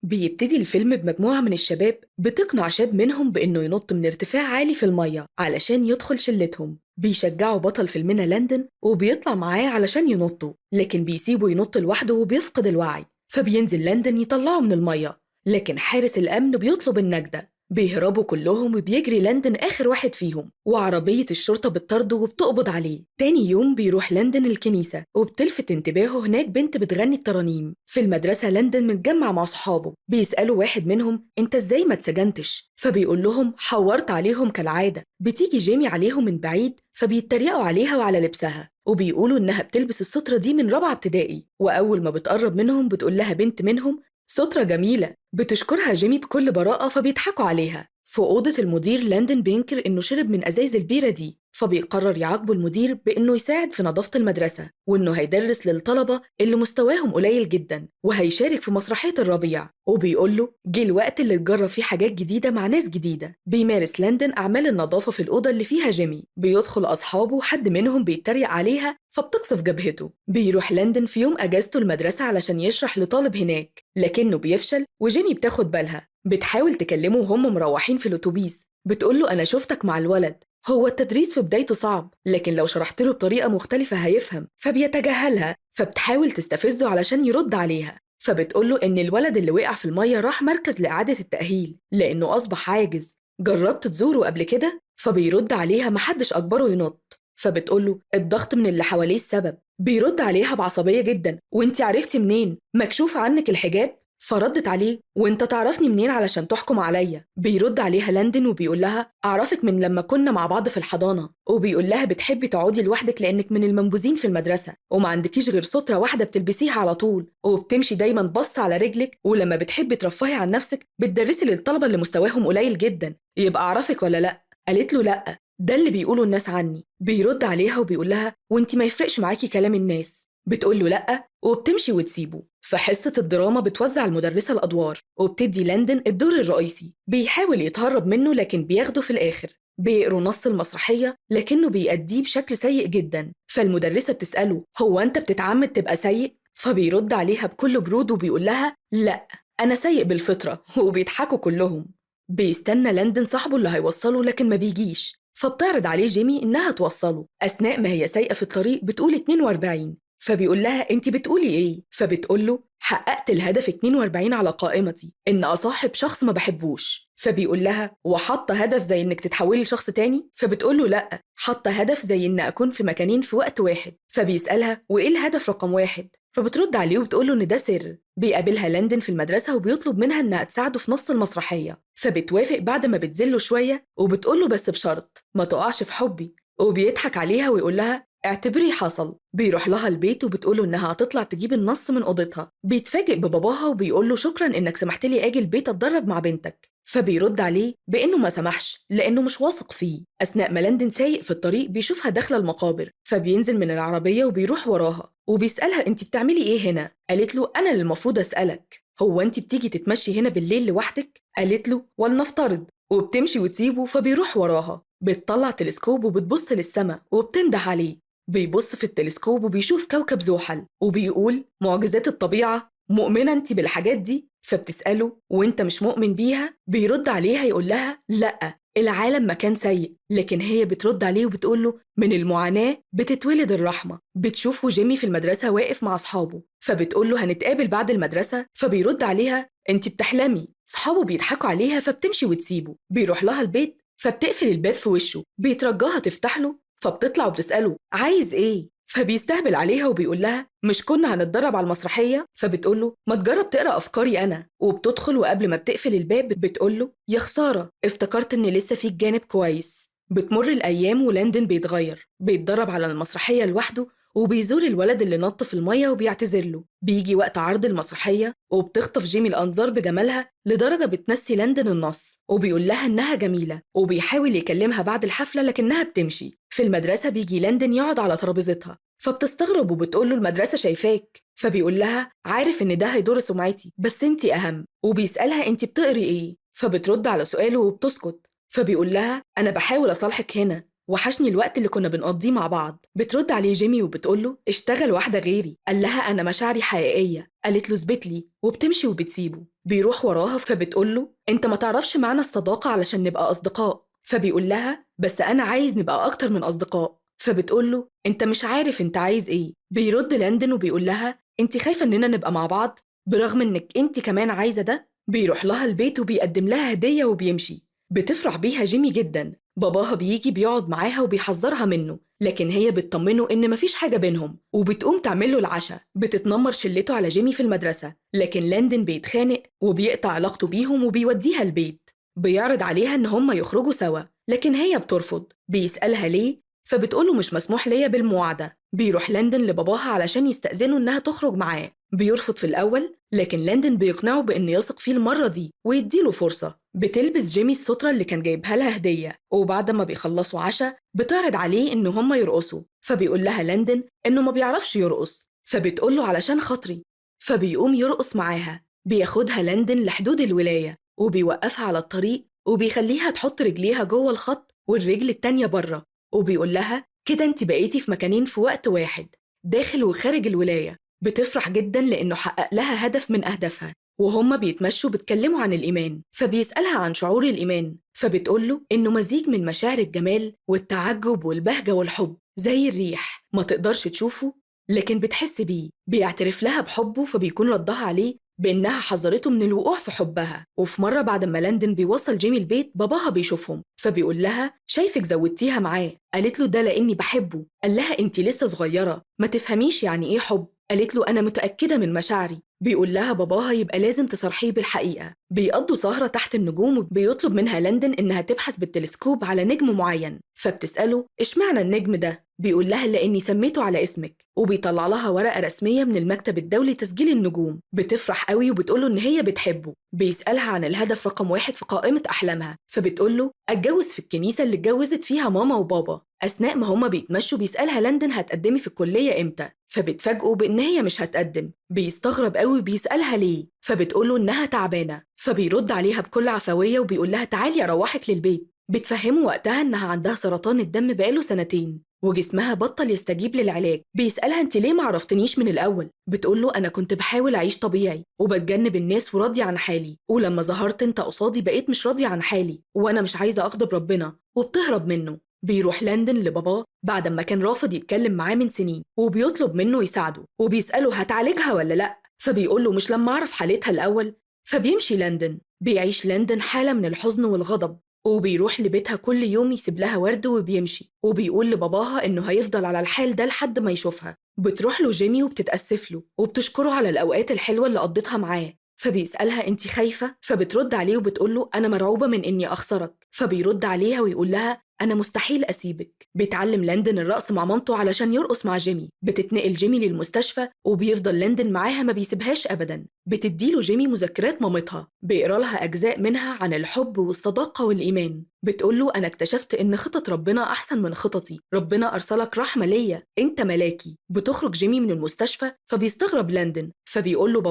بيبتدي الفيلم بمجموعة من الشباب بتقنع شاب منهم بإنه ينط من ارتفاع عالي في المية علشان يدخل شلتهم. بيشجعوا بطل فيلمنا لاندن وبيطلع معاه علشان ينطوا، لكن بيسيبه ينط لوحده وبيفقد الوعي. فبينزل لاندن يطلعه من المية، لكن حارس الأمن بيطلب النجدة. بيهربوا كلهم وبيجري لاندن آخر واحد فيهم، وعربية الشرطة بتطارده وبتقبض عليه. تاني يوم بيروح لاندن الكنيسة وبتلفت انتباهه هناك بنت بتغني الترانيم. في المدرسة لاندن متجمع مع صحابه، بيسألوا واحد منهم انت ازاي ما اتسجنتش؟ فبيقول لهم حورت عليهم كالعادة. بتيجي جيمي عليهم من بعيد فبيتريقوا عليها وعلى لبسها، وبيقولوا انها بتلبس السترة دي من رابعة ابتدائي. واول ما بتقرب منهم بتقول لها بنت منهم سترة جميلة. بتشكرها جيمي بكل براءة فبيضحكوا عليها. في أوضة المدير لاندن بينكر إنه شرب من أزايز البيرة دي، فبيقرر يعاقبه المدير بإنه يساعد في نظافة المدرسة، وإنه هيدرس للطلبة اللي مستواهم قليل جدا، وهيشارك في مسرحية الربيع. وبيقول له جه الوقت اللي تجرب فيه حاجات جديدة مع ناس جديدة. بيمارس لاندن أعمال النظافة في الأوضة اللي فيها جيمي. بيدخل أصحابه وحد منهم بيتريق عليها فبتقصف جبهته. بيروح لاندن في يوم أجازته المدرسة علشان يشرح لطالب هناك، لكنه بيفشل وجيمي بتاخد بالها. بتحاول تكلمه وهم مروحين في الأتوبيس. بتقوله أنا شفتك مع الولد، هو التدريس في بدايته صعب، لكن لو شرحت له بطريقة مختلفة هيفهم. فبيتجاهلها، فبتحاول تستفزه علشان يرد عليها. فبتقوله إن الولد اللي وقع في المية راح مركز لإعادة التأهيل لأنه أصبح عاجز. جربت تزوره قبل كده؟ فبيرد عليها محدش أجبره ينط. فبتقوله الضغط من اللي حواليه السبب. بيرد عليها بعصبية جدا وانتي عرفتي منين؟ مكشوف عنك الحجاب؟ فردت عليه وانت تعرفني منين علشان تحكم عليا؟ بيرد عليها لاندن وبيقول لها اعرفك من لما كنا مع بعض في الحضانة. وبيقول لها بتحبي تقعدي لوحدك لانك من المنبوذين في المدرسة، وما عندكيش غير سترة واحدة بتلبسيها على طول، وبتمشي دايما بص على رجلك، ولما بتحبي ترفهي عن نفسك بتدرسي للطلبة اللي مستواهم قليل جدا. يبقى اعرفك ولا لا؟ قالت له لا، ده اللي بيقولوا الناس عني. بيرد عليها وبيقول لها وانتي ما يفرقش معاكي كلام الناس. بتقول له لأ وبتمشي وتسيبه. في حصة الدراما بتوزع المدرسة الأدوار وبتدي لاندن الدور الرئيسي. بيحاول يتهرب منه لكن بياخده في الآخر. بيقروا نص المسرحية لكنه بيأديه بشكل سيء جدا. فالمدرسة بتسأله هو أنت بتتعمد تبقى سيء؟ فبيرد عليها بكل برود وبيقول لها لأ، أنا سيء بالفطرة. وبيضحكوا كلهم. بيستنى لاندن صاحبه اللي هيوصله لكن ما بيجيش، فبتعرض عليه جيمي إنها توصله. أثناء ما هي سايقة في الطريق بتقول 42. فبيقول لها انت بتقولي ايه؟ فبتقول له حققت الهدف 42 على قائمتي، ان اصاحب شخص ما بحبوش. فبيقول لها وحاطه هدف زي انك تتحولي لشخص تاني؟ فبتقول له لا، حاطه هدف زي ان اكون في مكانين في وقت واحد. فبيسالها وايه الهدف رقم واحد؟ فبترد عليه وبتقول له ان ده سر. بيقابلها لاندن في المدرسه وبيطلب منها انها تساعده في نص المسرحيه. فبتوافق بعد ما بتذله شويه وبتقول له بس بشرط ما تقعش في حبي. وبيضحك عليها ويقول لها اعتبري حصل. بيروح لها البيت وبتقوله إنها هتطلع تجيب النص من أوضتها. بيتفاجئ بباباها وبيقوله شكرا إنك سمحت لي أجي البيت أتدرب مع بنتك. فبيرد عليه بإنه ما سمحش لأنه مش واثق فيه. أثناء ما لاندن سايق في الطريق بيشوفها داخلة المقابر، فبينزل من العربية وبيروح وراها وبيسألها أنت بتعملي إيه هنا؟ قالت له أنا اللي المفروض أسألك، هو أنت بتيجي تتمشي هنا بالليل لوحدك؟ قالت له ولنفترض. وبتمشي وتسيبه فبيروح وراها. بتطلع تلسكوب وبتبص للسما وبتنده عليه. بيبص في التلسكوب وبيشوف كوكب زحل وبيقول معجزات الطبيعة، مؤمنة انت بالحاجات دي؟ فبتسأله وانت مش مؤمن بيها؟ بيرد عليها يقول لها لأ، العالم مكان سيء. لكن هي بترد عليه وبتقوله من المعاناة بتتولد الرحمة. بتشوفه جيمي في المدرسة واقف مع أصحابه، فبتقوله هنتقابل بعد المدرسة. فبيرد عليها انت بتحلمي. صحابه بيضحكوا عليها فبتمشي وتسيبه. بيروح لها البيت فبتقفل الباب في وشه. بيترجاها تفتح له، فبتطلع وبتسأله عايز ايه؟ فبيستهبل عليها وبيقول لها مش كنا هنتدرب على المسرحية؟ فبتقول له ما تجرب تقرأ أفكاري أنا. وبتدخل وقبل ما بتقفل الباب بتقول له يا خسارة افتكرت إن لسه فيك جانب كويس. بتمر الأيام ولاندن بيتغير، بيتدرب على المسرحية لوحده وبيزور الولد اللي نط في المية وبيعتذر له. بيجي وقت عرض المسرحية وبتخطف جيمي الأنظار بجمالها لدرجة بتنسي لاندن النص، وبيقول لها إنها جميلة وبيحاول يكلمها بعد الحفلة لكنها بتمشي. في المدرسة بيجي لاندن يقعد على ترابيزتها، فبتستغرب وبتقول له المدرسة شايفاك. فبيقول لها عارف إن ده هيضر سمعتي بس أنتي أهم. وبيسألها أنتي بتقري إيه؟ فبترد على سؤاله وبتسكت. فبيقول لها أنا بحاول أصالحك هنا، وحشني الوقت اللي كنا بنقضيه مع بعض. بترد عليه جيمي وبتقوله اشتغل واحدة غيري. قال لها أنا مشاعري حقيقية. قالت له اثبت لي، وبتمشي وبتسيبه. بيروح وراها فبتقوله انت ما تعرفش معنى الصداقة علشان نبقى أصدقاء. فبيقول لها بس أنا عايز نبقى أكتر من أصدقاء. فبتقوله انت مش عارف انت عايز ايه. بيرد لاندن وبيقول لها انت خايفة اننا نبقى مع بعض برغم انك انت كمان عايزة ده. بيروح لها البيت وبيقدم لها هدية وبيمشي. بتفرح بيها جيمي جدا. باباها بيجي بيقعد معاها وبيحذرها منه، لكن هي بتطمنه إن مفيش حاجة بينهم، وبتقوم تعمله العشاء. بتتنمر شلته على جيمي في المدرسة، لكن لاندن بيتخانق وبيقطع علاقته بيهم وبيوديها البيت. بيعرض عليها إن هما يخرجوا سوا، لكن هي بترفض. بيسألها ليه، فبتقوله مش مسموح ليا بالمواعدة. بيروح لاندن لباباها علشان يستأذنه إنها تخرج معاه. بيرفض في الأول، لكن لاندن بيقنعه بإن يثق فيه المرة دي ويديله فرصة. بتلبس جيمي السترة اللي كان جايبها لها هدية، وبعد ما بيخلصوا عشاء بتعرض عليه إن هما يرقصوا. فبيقول لها لاندن إنه ما بيعرفش يرقص، فبتقوله علشان خاطري. فبيقوم يرقص معاها. بياخدها لاندن لحدود الولاية وبيوقفها على الطريق وبيخليها تحط رجليها جوه الخط والرجل التانية بره، وبيقول لها كده انت بقيتي في مكانين في وقت واحد، داخل وخارج الولاية. بتفرح جدا لأنه حقق لها هدف من أهدافها. وهما بيتمشوا بيتكلموا عن الإيمان، فبيسألها عن شعور الإيمان. فبتقوله إنه مزيج من مشاعر الجمال والتعجب والبهجة والحب، زي الريح ما تقدرش تشوفه لكن بتحس بيه. بيعترف لها بحبه، فبيكون ردها عليه بإنها حذرته من الوقوع في حبها. وفي مرة بعد ما لاندن بيوصل جيمي البيت باباها بيشوفهم، فبيقول لها شايفك زودتيها معاه. قالت له ده لأني بحبه. قال لها انتي لسه صغيرة ما تفهميش يعني ايه حب. قالت له أنا متأكدة من مشاعري. بيقول لها باباها يبقى لازم تصرحيه بالحقيقة. بيقضوا سهرة تحت النجوم وبيطلب منها لاندن إنها تبحث بالتلسكوب على نجم معين. فبتسأله إشمعنى النجم ده؟ بيقول لها لأني سميته على اسمك. وبيطلع لها ورقة رسمية من المكتب الدولي تسجيل النجوم. بتفرح قوي وبتقوله إن هي بتحبه. بيسألها عن الهدف رقم 1 في قائمة أحلامها، فبتقوله أتجوز في الكنيسة اللي اتجوزت فيها ماما وبابا. أثناء ما هما بيتمشوا بيسألها لاندن هتقدمي في الكلية إمتى؟ فبتفاجئه بإن هي مش هتقدم. بيستغرب قوي وبيسألها ليه، فبتقوله إنها تعبانة. فبيرد عليها بكل عفوية وبيقول لها تعالي أروحك للبيت. بتفهمه وقتها إنها عندها سرطان الدم بقاله 2 سنين وجسمها بطل يستجيب للعلاج. بيسألها انت ليه معرفتنيش من الأول؟ بتقوله أنا كنت بحاول أعيش طبيعي وبتجنب الناس وراضية عن حالي، ولما ظهرت انت قصادي بقيت مش راضية عن حالي وأنا مش عايزة أغضب ربنا، وبتهرب منه. بيروح لاندن لباباه بعد ما كان رافض يتكلم معاه من سنين وبيطلب منه يساعده، وبيسأله هتعالجها ولا لأ؟ فبيقوله مش لما أعرف حالتها الأول. فبيمشي لاندن. بيعيش لاندن حالة من الحزن والغضب، وبيروح لبيتها كل يوم يسيب لها ورد وبيمشي، وبيقول لباباها إنه هيفضل على الحال ده لحد ما يشوفها. بتروح له جيمي وبتتأسف له وبتشكره على الأوقات الحلوة اللي قضيتها معاه. فبيسألها انتي خايفة؟ فبترد عليه وبتقول له أنا مرعوبة من إني أخسرك. فبيرد عليها ويقول لها أنا مستحيل أسيبك. بيتعلم لاندن الرقص مع مامته علشان يرقص مع جيمي. بتتنقل جيمي للمستشفى وبيفضل لاندن معاها ما بيسيبهاش أبدا. بتديله جيمي مذكرات مامتها بيقرا لها أجزاء منها عن الحب والصداقة والإيمان. بتقوله أنا اكتشفت إن خطط ربنا أحسن من خططي، ربنا أرسلك رحمة ليا، أنت ملاكي. بتخرج جيمي من المستشفى فبيستغرب لاندن، فبيقوله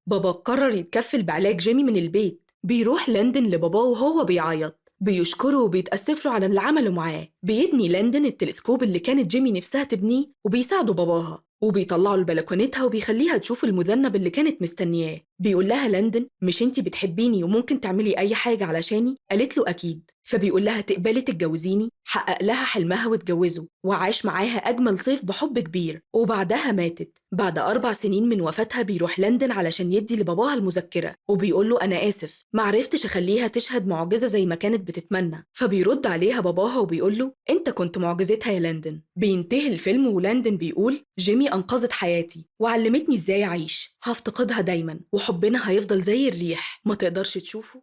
بابا قرر يتكفل بعلاج جيمي من البيت. بيروح لاندن لباباه وهو بيعيط، بيشكره وبيتأسف له على اللي عمله معاه. بيبني لاندن التلسكوب اللي كانت جيمي نفسها تبنيه وبيساعده باباها، وبيطلعه لبلكونتها وبيخليها تشوف المذنب اللي كانت مستنياه. بيقول لها لاندن مش انتي بتحبيني وممكن تعملي أي حاجة علشاني؟ قالت له أكيد. فبيقول لها تقبلي تتجوزيني؟ حقق لها حلمها واتجوزه وعاش معاها أجمل صيف بحب كبير. وبعدها ماتت. بعد 4 سنين من وفاتها بيروح لاندن علشان يدي لباباها المذكرة، وبيقول له أنا آسف معرفتش أخليها تشهد معجزة زي ما كانت بتتمنى. فبيرد عليها باباها وبيقول له أنت كنت معجزتها يا لاندن. بينتهي الفيلم ولاندن بيقول جيمي أنقذت حياتي وعلمتني إزاي أعيش، هفتقدها دايما وحبنا هيفضل زي الريح ما تقدرش تشوفه